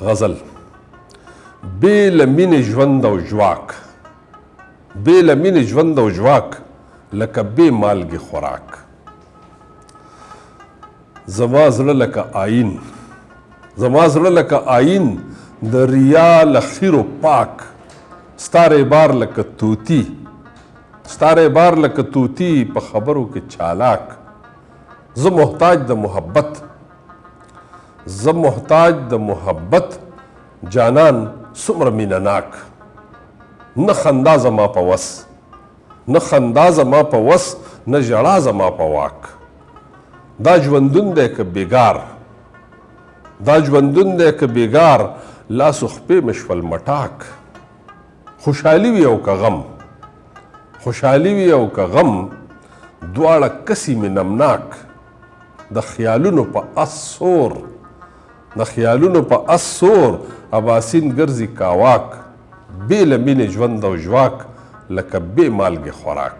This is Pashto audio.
غزل بې له مینې ژوند او ژواک، بې له مینې ژوند او ژواک لکه بې مالګې خوراک. زما زړه لکه آیین، زما زړه لکه آیین د ریا له خیرو پاک. ستا رېبار لکه طوطي، ستا رېبار لکه طوطي په خبرو کې چالاک. زه محتاج د محبت، زه محتاج د محبت جانان څومره مینه ناک. نه خندا زما په وس، نه خندا زما په وس، نه ژړا زما په واک. دا ژوندون دی که بیګار، دا ژوندون دی که بیګار، لاس و خپې مې شول مټاک. خوشحالي وي او که غم، خوشحالي وي او که غم، دواړه کسي مې نمناک. د خیالونو په اس سور، د خیالونو په اس سور، اباسین ګرځي کاواک. بې له مینې ژوند او ژواک لکه بې مالګې خوراک.